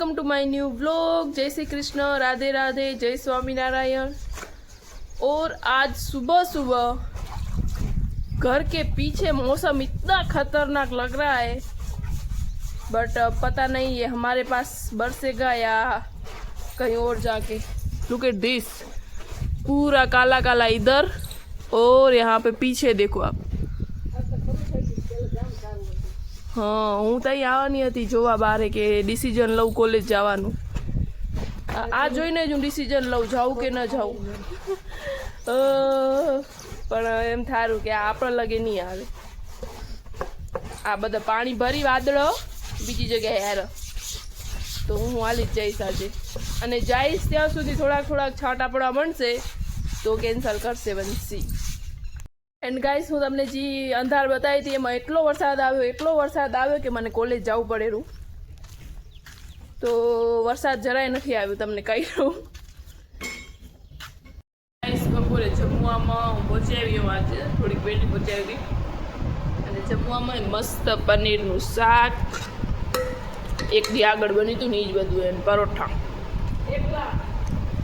Welcome to my new vlog. जय श्री कृष्ण, राधे राधे, जय स्वामीनारायण। और आज सुबह सुबह घर के पीछे मौसम इतना खतरनाक लग रहा है, बट पता नहीं ये हमारे पास बरसेगा या कहीं और जाके। लुक एट दिस, पूरा काला काला इधर और यहाँ पे पीछे देखो आप। हाँ, हूँ तो આવવાની હતી જોવા બારે કે ડિસિઝન લઉં કોલેજ જવાનું। આ જોઈને જ હું ડિસિઝન લઉં જાઉં કે ન જાઉં, પણ એમ થારું કે આપણે લગે નહીં આવે। આ બધા પાણી ભરી વાદળો બીજી જગ્યાએ હાર, તો હું હાલી જ જઈશ આજે। અને જઈશ ત્યાં સુધી થોડાક છાંટા પડવા મળશે તો કેન્સલ કરશે વંશી। एंड गाइस हूँ तमने जी अंधार बताई थी एम एटलो वरसाद आव्यो कि मने कॉलेज जावुं पड़ेरू, तो वरसाद जराय नथी आव्यो तमने कही रहूं। गाइस बपोरे जमवामां हूँ पहोंची आवी हूँ, आज थोड़ी वेली पहोंची आवी अने जमवामां मस्त पनीरनुं शाक, एक दी आगळ बन्युं हतुं ने ज बधुं एम परोठा,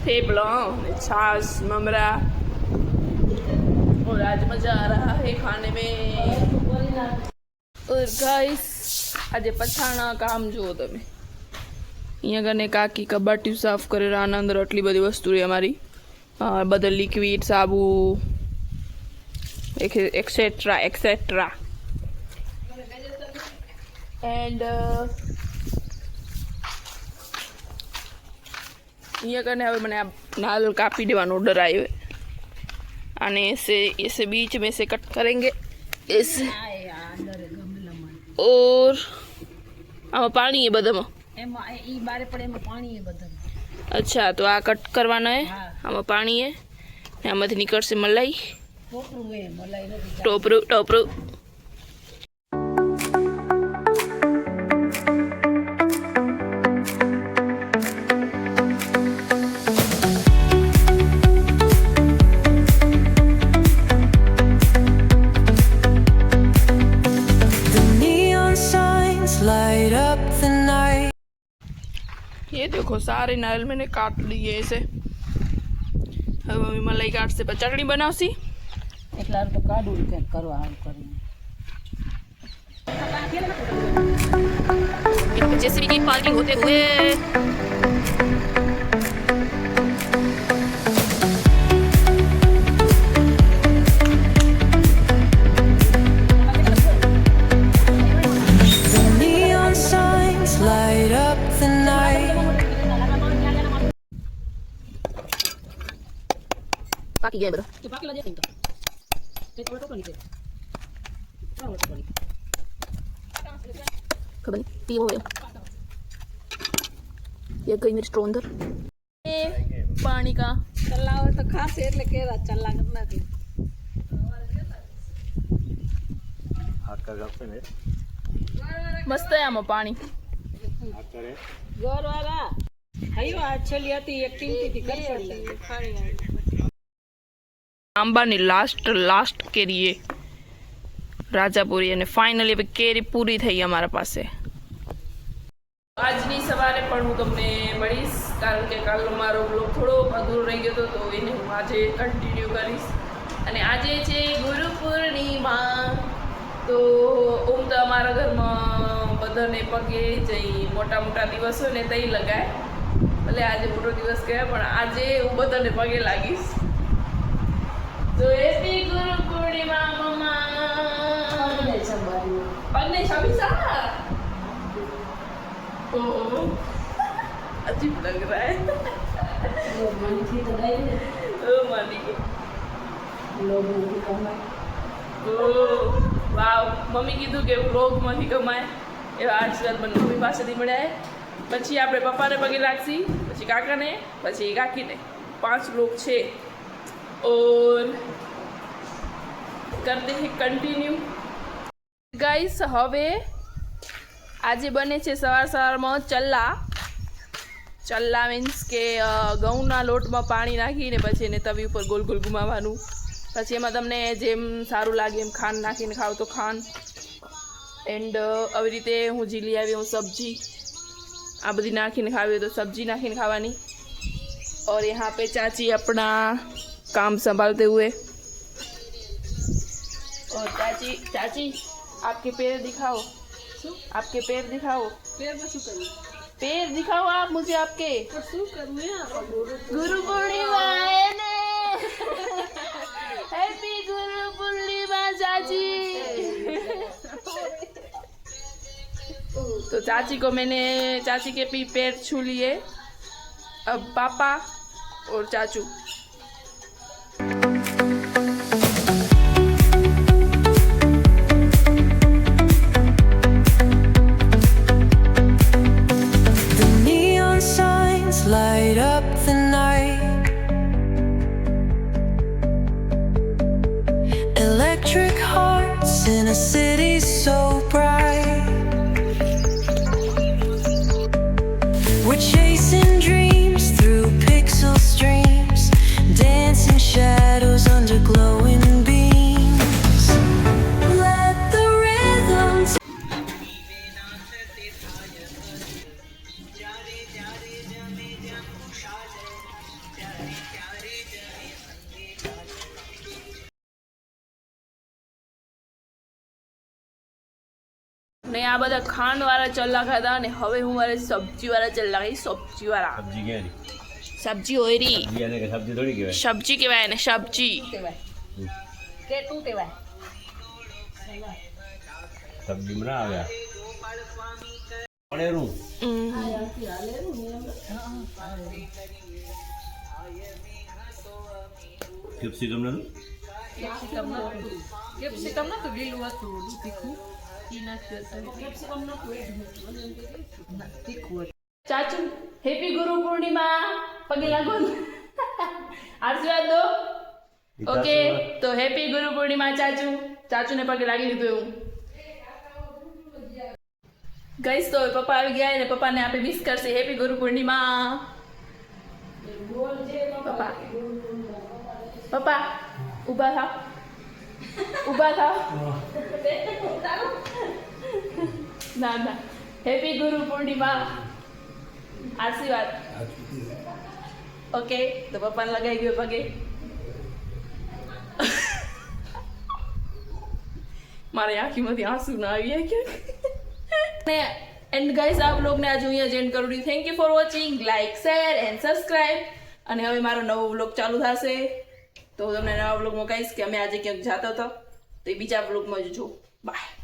थेपला ने छाश ममरा। और आज मजा आ रहा है खाने में। और गाइस आज पछाणा काम जो तमे अहींया कने काकी कबाटिયું साफ करे आना अंदर आटली बधी वस्तु रही अमारी, बधा liquid Sabu etcetera etcetera. And अहींया कने हवे मने नारियल कापी देवानो ऑर्डर आव्यो है, आने इसे बीच में से कट करेंगे ऐसे। और आमा पानी है बधा में, अच्छा तो आ कट करवाना है, आमा पानी है, आमांथी निकळशे मलाई, टोपरू टोपरू। ये देखो सारे नारियल मैंने काट लिए ऐसे। अब मम्मी मलाई काट से चटनी बनावसी એટલા તો કાઢું કે કરવા આમ કરીને जेसीबी की पार्किंग होते हुए पाकी गया बरो तो पाकी लगे तो ये थोड़ा तो नीचे खबर नहीं पी हो गया ये कहीं मेरी स्ट्रॉ अंदर पानी का चलाओ तो खास એટલે કેરા ચલા કરना थी हाथ का गप ने मस्त है आमा पानी हाथ करे गोर वाला हयो आ छली હતી एक्टिविटी कर पड़ी खाणी आंबा लास्ट केरी राजापुरी, फाइनली केरी पूरी थी अमरा पास। आजनी सवारे पण हूँ तमने मळीश, कारण के काल मारो ब्लॉग थोड़ो अधूरो रही गयो तो एने हूँ आज कंटिन्यू करीश। अने आजे छे गुरु पूर्णिमा, तो ओम तो अमारा घर में बधाने पगे जई मोटा मोटा दिवस होय ने तई लगाय, भले आज मोटो दिवस कहे पण आजे हूँ बधाने पगे लागीश। तो हैप्पी गुरु पूर्णिमा मम्मा। पगने छबीसा ओ अजीब लग रहा है। लोग मानी थी तो गई ओ मानी लोग मानी कमाए ओ वाव। मम्मी कीधुं के लोग मानी कमाए एवा आशीर्वाद મને મમ્મી પાસેથી મળ્યા है। પછી આપણે પપ્પાને પગે લાગશી, પછી કાકાને, પછી કાકીને, 5 लोग છે। और करते हैं कंटिन्यू गाइस। हवे आज बने छे सवार में चल्ला मीन्स के घऊना लोट में पानी नाखीने पछी एने तवी पर गोल गोल घुमावानुं, पछी एमां तमने जेम सारूं लागे एम खांड नाखीने खाओ तो खांड। एंड આવી રીતે હું જીલી આવી હું सब्जी આ બધી નાખીને ખાવી હોય તો सब्जी नाखीने खावानी। और यहाँ पे चाची अपना काम संभालते हुए। और चाची चाची आपके पैर दिखाओ, आपके पैर दिखाओ। पैर दिखाओ आप मुझे आपके। गुरु पूर्णिमा है ने। हैप्पी गुरु पूर्णिमा चाची। तो चाची को मैंने चाची के भी पैर छू लिए। अब पापा और चाचू। The neon signs light up the night. Electric hearts in a city so bright. We're chasing dreams through pixel streams, dancing shadows under glowing beams. Let the rhythm ને આ બધા ખાંડ વાળા ચલ્લા ખાધા ને હવે હું મારે સબ્જી વાળા ચલ્લા ખાઈ। સબ્જી વાળા सब्जी क्या है સબ્જી હોય રી सब्जी आने का सब्जी थोड़ी क्या है સબ્જી કહેવાય ને સબ્જી। सब्जी में ना आ गया पड़ेरू कैप्सिकम ना કેપ્સિકમ નતું લીલું હતું તીખું ઈ નાખ્યું તીખું ચાચુ હેપી ગુરુ પૂર્ણિમા પગે લાગો આશીર્વાદ દો। ઓકે તો હેપી ગુરુ પૂર્ણિમા ચાચુ। ચાચુ ને પગે લાગી લીધું એવું ગઈસ। તો પપ્પા આવી ગયા ને પપ્પાને આપણે વિશ કરશે હેપી ગુરુ પૂર્ણિમા। પપ્પા પપ્પા ઊભા થાવ, ઊભા થાવ। ના ના હેપી ગુરુ પૂર્ણિમા આશીર્વાદ। ઓકે તો પપ્પાને લગાઈ ગયો પગે। મારે આંખીમાંથી આંસુ ના આવી ગયા। એન્ડ ગાઈસ આપ લોગને આજે અહીંયા એન્ડ કરું છું। Thank you for watching, like share and subscribe. અને હવે મારો નવો વ્લોગ ચાલુ થશે તો તમને નવા વ્લોગમાં કહીશ કે અમે આજે ક્યાંક જતા હતા તો એ બીજા વ્લોગમાં જોજો। બાય।